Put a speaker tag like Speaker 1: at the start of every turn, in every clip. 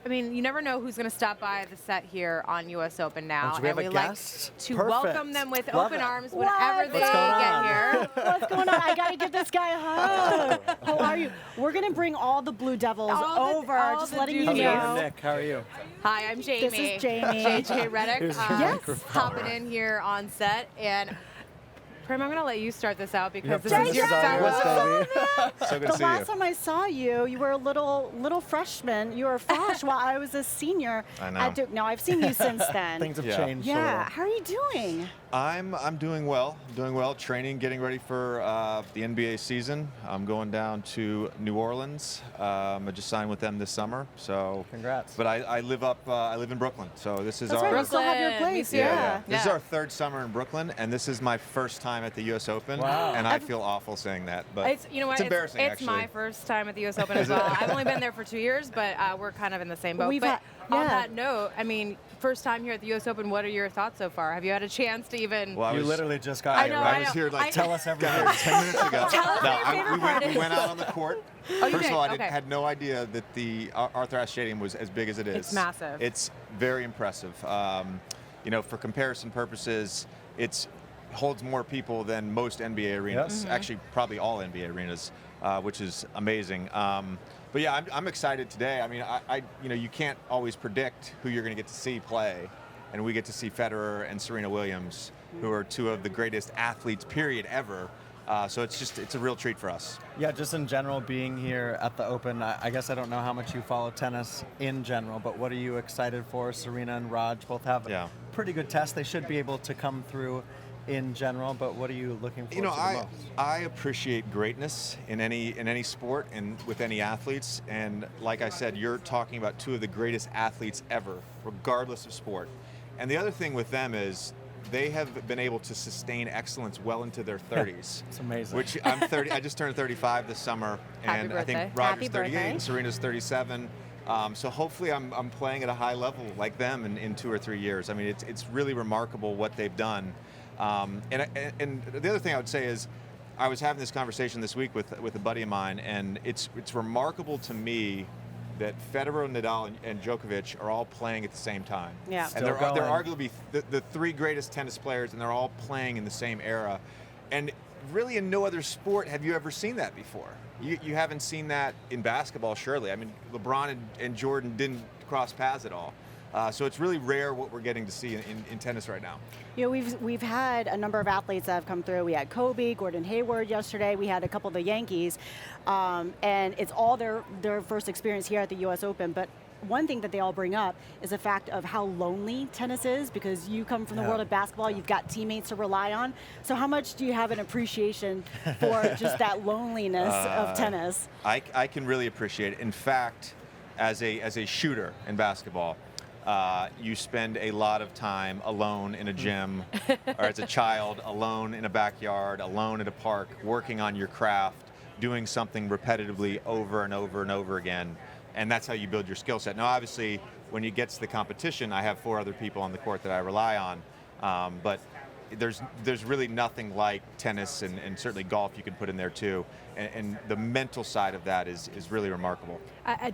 Speaker 1: I mean, you never know who's going to stop by the set here on U.S. Open now.
Speaker 2: Oh, do we have
Speaker 1: and
Speaker 2: a
Speaker 1: we
Speaker 2: guest?
Speaker 1: like to
Speaker 2: Perfect.
Speaker 1: welcome them with
Speaker 2: Love
Speaker 1: open
Speaker 2: it.
Speaker 1: arms whenever they
Speaker 2: What's going
Speaker 1: get
Speaker 2: on?
Speaker 1: here.
Speaker 3: What's going on? I got to give this guy a hug. How are you? We're going to bring all the Blue Devils over.
Speaker 1: all
Speaker 3: Just
Speaker 1: the
Speaker 3: letting you
Speaker 1: duties.
Speaker 3: know.
Speaker 2: Nick, how are you?
Speaker 1: Hi, I'm Jamie.
Speaker 3: This is Jamie.
Speaker 1: JJ Redick.
Speaker 2: Here's your
Speaker 3: Yes.
Speaker 2: microphone.
Speaker 1: Hopping in here on set. And Prim, I'm going to let you start this out because this
Speaker 2: Prim,
Speaker 1: is your
Speaker 2: this is all yours,
Speaker 1: fellow.
Speaker 2: baby.
Speaker 4: So good
Speaker 3: The
Speaker 4: to see
Speaker 3: last
Speaker 4: you.
Speaker 3: time I saw you, you were a little freshman. You were fresh while I was a senior
Speaker 4: I know.
Speaker 3: at Duke. Now I've seen you since then.
Speaker 2: Things have
Speaker 4: Yeah.
Speaker 2: changed.
Speaker 3: Yeah. How are you doing?
Speaker 4: I'm doing well. Doing well. Training, getting ready for the NBA season. I'm going down to New Orleans. I just signed with them this summer. So
Speaker 2: Congrats.
Speaker 4: But I live in Brooklyn. So this is
Speaker 3: That's
Speaker 4: our
Speaker 3: right. You still have your
Speaker 1: Brooklyn, me
Speaker 3: place.
Speaker 1: too.
Speaker 3: Yeah.
Speaker 4: This is
Speaker 1: Yeah.
Speaker 4: our third summer in Brooklyn, and this is my first time at the U.S. Open.
Speaker 2: Wow.
Speaker 4: And I feel awful saying that, but
Speaker 1: It's, you know what?
Speaker 4: it's embarrassing.
Speaker 1: It's
Speaker 4: actually.
Speaker 1: my first time at the U.S. Open as well. I've only been there for 2 years, but we're kind of in the same boat.
Speaker 3: We've
Speaker 1: But
Speaker 3: had-
Speaker 1: on
Speaker 3: yeah.
Speaker 1: that note, I mean, first time here at the U.S. Open. What are your thoughts so far? Have you had a chance to even?
Speaker 4: Well, I
Speaker 2: You
Speaker 4: was-
Speaker 2: literally just got
Speaker 1: I
Speaker 2: here,
Speaker 1: know,
Speaker 2: right?
Speaker 4: I was here like
Speaker 2: Tell us everything.
Speaker 4: got here 10 minutes ago.
Speaker 1: Tell us
Speaker 4: No,
Speaker 1: what your favorite part
Speaker 4: we
Speaker 1: is.
Speaker 4: went out on the court.
Speaker 1: Oh, you
Speaker 4: First
Speaker 1: did?
Speaker 4: of all, I
Speaker 1: Okay.
Speaker 4: had no idea that the Arthur Ashe Stadium was as big as it is.
Speaker 1: It's massive.
Speaker 4: It's very impressive. For comparison purposes, it holds more people than most NBA arenas.
Speaker 1: Mm-hmm.
Speaker 4: Actually, probably all NBA arenas, which is amazing. But yeah, I'm excited today. I mean, you can't always predict who you're going to get to see play, and we get to see Federer and Serena Williams, who are two of the greatest athletes, period, ever. So it's a real treat for us.
Speaker 2: Yeah, just in general, being here at the Open, I guess I don't know how much you follow tennis in general, but what are you excited for? Serena and Raj both have a pretty good test. They should be able to come through in general, but what are you looking forward to the most?
Speaker 4: I appreciate greatness in any sport and with any athletes. And like I said, you're talking about two of the greatest athletes ever, regardless of sport. And the other thing with them is they have been able to sustain excellence well into their 30s.
Speaker 2: It's amazing.
Speaker 4: Which I'm 30. I just turned 35 this summer,
Speaker 1: Happy
Speaker 4: and I
Speaker 1: birthday.
Speaker 4: think Roger's
Speaker 3: Happy
Speaker 4: 38
Speaker 3: birthday.
Speaker 4: and Serena's 37. So hopefully I'm playing at a high level like them in 2 or 3 years. I mean, it's really remarkable what they've done. And the other thing I would say is, I was having this conversation this week with a buddy of mine, and it's remarkable to me that Federer, Nadal, and Djokovic are all playing at the same time.
Speaker 3: Yeah.
Speaker 4: And
Speaker 2: Still
Speaker 4: they're
Speaker 2: going.
Speaker 4: arguably the three greatest tennis players, and they're all playing in the same era. And really in no other sport have you ever seen that before. You haven't seen that in basketball, surely. I mean, LeBron and Jordan didn't cross paths at all. So it's really rare what we're getting to see in tennis right now.
Speaker 3: You know, we've had a number of athletes that have come through. We had Kobe, Gordon Hayward yesterday. We had a couple of the Yankees, and it's all their first experience here at the U.S. Open. But one thing that they all bring up is the fact of how lonely tennis is, because you come from the world of basketball, you've got teammates to rely on. So how much do you have an appreciation for just that loneliness of tennis?
Speaker 4: I can really appreciate it. In fact, as a shooter in basketball, you spend a lot of time alone in a gym, or as a child, alone in a backyard, alone at a park, working on your craft, doing something repetitively over and over and over again. And that's how you build your skill set. Now, obviously, when you get to the competition, I have 4 other people on the court that I rely on. But there's really nothing like tennis, and certainly golf you can put in there too. And the mental side of that is really remarkable.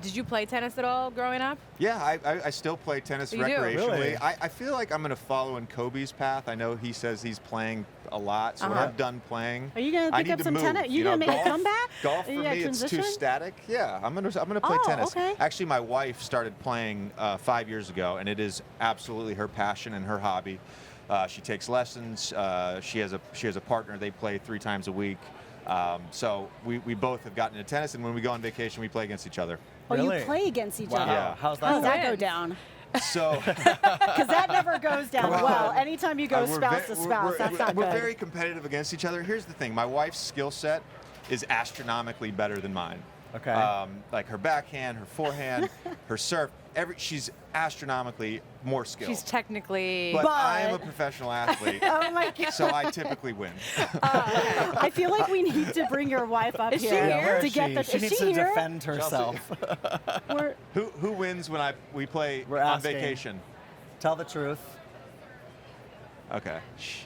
Speaker 1: Did you play tennis at all growing up?
Speaker 4: Yeah, I still play tennis
Speaker 1: You do?
Speaker 4: recreationally.
Speaker 2: Really?
Speaker 4: I feel like I'm going to follow in Kobe's path. I know he says he's playing a lot, so when I'm done playing,
Speaker 3: Are you going to
Speaker 4: I
Speaker 3: pick
Speaker 4: need
Speaker 3: up
Speaker 4: to
Speaker 3: some
Speaker 4: move.
Speaker 3: tennis? You going to make a comeback?
Speaker 4: Golf for
Speaker 3: You
Speaker 4: me,
Speaker 3: gotta
Speaker 4: it's too
Speaker 3: transition?
Speaker 4: static. Yeah, I'm gonna play
Speaker 3: Oh,
Speaker 4: tennis.
Speaker 3: okay.
Speaker 4: Actually, my wife started playing 5 years ago, and it is absolutely her passion and her hobby. She takes lessons. She has a partner. They play 3 times a week. So we both have gotten into tennis, and when we go on vacation, we play against each other.
Speaker 3: Oh,
Speaker 2: Really?
Speaker 3: you play against each
Speaker 2: Wow.
Speaker 3: other.
Speaker 4: Yeah.
Speaker 2: How's
Speaker 3: How does
Speaker 2: that?
Speaker 3: that go
Speaker 1: Wins.
Speaker 3: down?
Speaker 4: So
Speaker 3: Because that never goes down well. Anytime you go
Speaker 4: we're
Speaker 3: spouse
Speaker 4: ve-
Speaker 3: to spouse, that's not
Speaker 4: we're
Speaker 3: good.
Speaker 4: very competitive against each other. Here's the thing: my wife's skill set is astronomically better than mine.
Speaker 2: Okay.
Speaker 4: Like her backhand, her forehand, her serve. She's astronomically more skilled.
Speaker 1: She's technically.
Speaker 4: but I am a
Speaker 3: But-
Speaker 4: professional athlete,
Speaker 3: Oh my God.
Speaker 4: so I typically win.
Speaker 3: I feel like we need to bring your wife up
Speaker 1: Is she
Speaker 3: here
Speaker 1: here?
Speaker 2: Where
Speaker 3: to
Speaker 2: is
Speaker 3: get
Speaker 2: she?
Speaker 3: the.
Speaker 2: She
Speaker 3: Is
Speaker 2: needs
Speaker 3: she
Speaker 2: to
Speaker 3: here?
Speaker 2: defend herself.
Speaker 3: We're-
Speaker 4: Who wins when we play
Speaker 2: We're
Speaker 4: on
Speaker 2: asking.
Speaker 4: vacation?
Speaker 2: Tell the truth.
Speaker 4: Okay. Shh.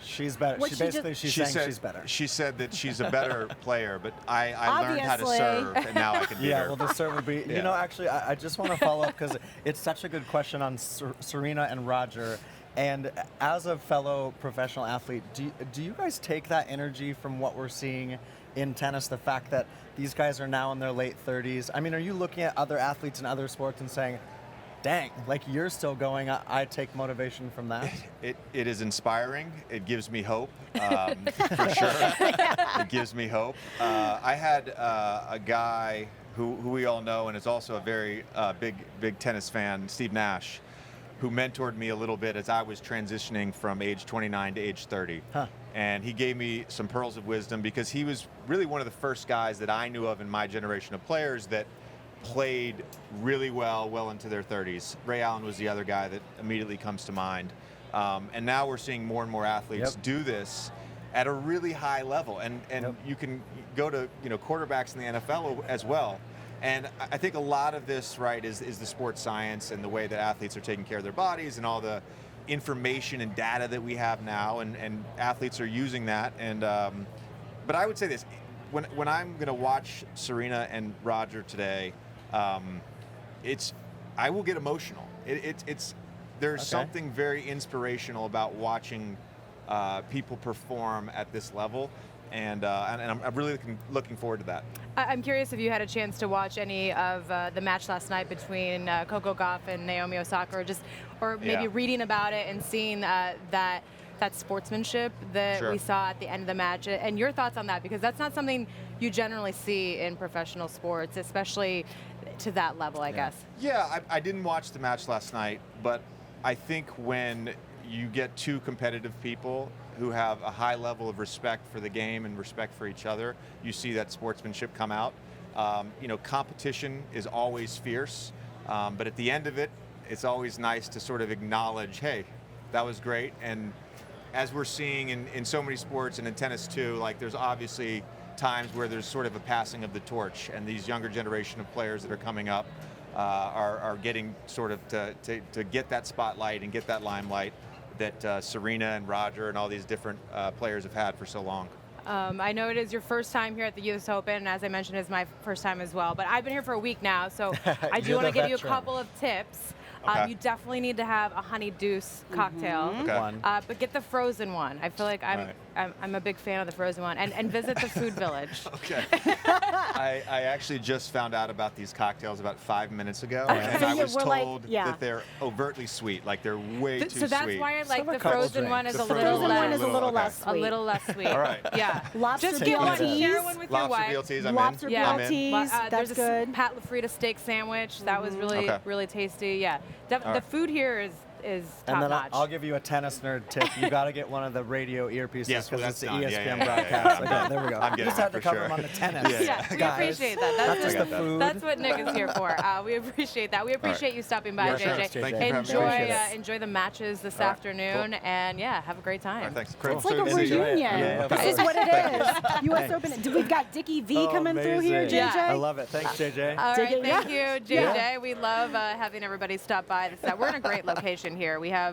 Speaker 2: She's better.
Speaker 3: What
Speaker 2: She
Speaker 3: she
Speaker 2: basically
Speaker 3: just-
Speaker 2: she's
Speaker 4: She
Speaker 2: saying
Speaker 4: said
Speaker 2: she's better.
Speaker 4: She said that she's a better player, but I learned how to
Speaker 3: Obviously.
Speaker 4: serve, and now I can beat
Speaker 2: Yeah,
Speaker 4: her.
Speaker 2: well, the serve would be.
Speaker 4: Yeah.
Speaker 2: You know, actually, I just want to follow up because it's such a good question on Serena and Roger. And as a fellow professional athlete, do you guys take that energy from what we're seeing in tennis? The fact that these guys are now in their late 30s. I mean, are you looking at other athletes in other sports and saying, "Dang, like you're still going"? I take motivation from that.
Speaker 4: It is inspiring. It gives me hope, for sure. It gives me hope. I had a guy who we all know and is also a very big tennis fan, Steve Nash, who mentored me a little bit as I was transitioning from age 29 to age 30.
Speaker 2: Huh.
Speaker 4: And he gave me some pearls of wisdom because he was really one of the first guys that I knew of in my generation of players that played really well into their 30s. Ray Allen was the other guy that immediately comes to mind. And now we're seeing more and more athletes do this at a really high level. And you can go to quarterbacks in the NFL as well. And I think a lot of this, right, is the sports science and the way that athletes are taking care of their bodies and all the information and data that we have now, and athletes are using that. And but I would say this: when I'm going to watch Serena and Roger today, I will get emotional. There's something very inspirational about watching people perform at this level. And I'm really looking forward to that.
Speaker 1: I'm curious if you had a chance to watch any of the match last night between Coco Gauff and Naomi Osaka, or maybe reading about it and seeing that sportsmanship that
Speaker 4: Sure.
Speaker 1: we saw at the end of the match, and your thoughts on that, because that's not something you generally see in professional sports, especially to that level, I guess.
Speaker 4: Yeah, I didn't watch the match last night, but I think when you get two competitive people who have a high level of respect for the game and respect for each other, you see that sportsmanship come out. Competition is always fierce, but at the end of it, it's always nice to sort of acknowledge, hey, that was great. And as we're seeing in so many sports and in tennis too, like there's obviously times where there's sort of a passing of the torch, and these younger generation of players that are coming up are getting sort of to get that spotlight and get that limelight that Serena and Roger and all these different players have had for so long.
Speaker 1: I know it is your first time here at the US Open, and as I mentioned, it's my first time as well. But I've been here for a week now, so I do
Speaker 2: You're
Speaker 1: want to
Speaker 2: the
Speaker 1: give you a
Speaker 2: veteran.
Speaker 1: couple of tips.
Speaker 4: Okay.
Speaker 1: You definitely need to have a honey deuce cocktail.
Speaker 4: Okay.
Speaker 2: One.
Speaker 1: But get the frozen one. I feel like I'm a big fan of the frozen one. And visit the food village.
Speaker 4: Okay. I actually just found out about these cocktails about 5 minutes ago, and
Speaker 3: So
Speaker 4: I
Speaker 3: you
Speaker 4: was
Speaker 3: were like-
Speaker 4: told
Speaker 3: yeah.
Speaker 4: that they're overtly sweet, like they're way too
Speaker 1: So that's
Speaker 4: sweet.
Speaker 1: why I like
Speaker 2: have a
Speaker 1: the
Speaker 2: couple
Speaker 1: frozen one is
Speaker 2: drinks.
Speaker 1: a
Speaker 4: The
Speaker 1: little
Speaker 3: frozen
Speaker 1: less.
Speaker 3: one is a little
Speaker 4: okay.
Speaker 3: less
Speaker 1: A
Speaker 3: sweet.
Speaker 1: little less sweet.
Speaker 4: All right.
Speaker 1: Yeah.
Speaker 3: Lobster
Speaker 1: Just
Speaker 2: Take
Speaker 1: get
Speaker 2: one
Speaker 1: one.
Speaker 2: of those.
Speaker 1: Share one with your
Speaker 4: Lobster
Speaker 1: wife.
Speaker 4: BLTs, I'm
Speaker 3: Lobster
Speaker 4: in.
Speaker 1: Yeah.
Speaker 4: I'm in.
Speaker 3: BLTs,
Speaker 1: There's
Speaker 3: that's
Speaker 1: a
Speaker 3: good.
Speaker 1: Pat LaFrida steak sandwich. That was really,
Speaker 4: Okay.
Speaker 1: really tasty. Yeah. The
Speaker 4: right.
Speaker 1: food here is
Speaker 2: And
Speaker 1: top
Speaker 2: then
Speaker 1: notch.
Speaker 2: I'll give you a tennis nerd tip. You got to get one of the radio earpieces
Speaker 4: Yes, well,
Speaker 2: because it's the
Speaker 4: that's done.
Speaker 2: ESPN
Speaker 4: Yeah, yeah,
Speaker 2: broadcast.
Speaker 4: yeah.
Speaker 2: Okay, there we go.
Speaker 4: I'm
Speaker 2: You
Speaker 4: getting
Speaker 2: just
Speaker 4: that
Speaker 2: had to
Speaker 4: for
Speaker 2: cover
Speaker 4: sure.
Speaker 2: them on the tennis.
Speaker 4: Yeah,
Speaker 1: Yeah, we
Speaker 2: guys.
Speaker 1: appreciate that.
Speaker 2: That's just the
Speaker 4: that.
Speaker 2: food.
Speaker 1: That's what Nick is here for. We appreciate that. We appreciate you stopping by,
Speaker 2: Yeah,
Speaker 1: JJ.
Speaker 2: sure.
Speaker 4: Thank you for having me.
Speaker 2: Appreciate it.
Speaker 1: Enjoy the matches this
Speaker 4: All right,
Speaker 1: afternoon,
Speaker 4: cool.
Speaker 1: and yeah, have a great time.
Speaker 4: All right, thanks.
Speaker 2: Cool.
Speaker 3: It's like a
Speaker 2: Enjoy it.
Speaker 3: reunion.
Speaker 2: Yeah,
Speaker 3: This is what it is. U.S. Open. We've got Dickie V
Speaker 2: Oh,
Speaker 3: coming through here,
Speaker 2: amazing.
Speaker 3: JJ.
Speaker 1: Yeah.
Speaker 2: I love it. Thanks, JJ.
Speaker 1: All right,
Speaker 3: JJ,
Speaker 1: thank you, JJ.
Speaker 2: Yeah.
Speaker 1: We love having everybody stop by. We're in a great location here. We have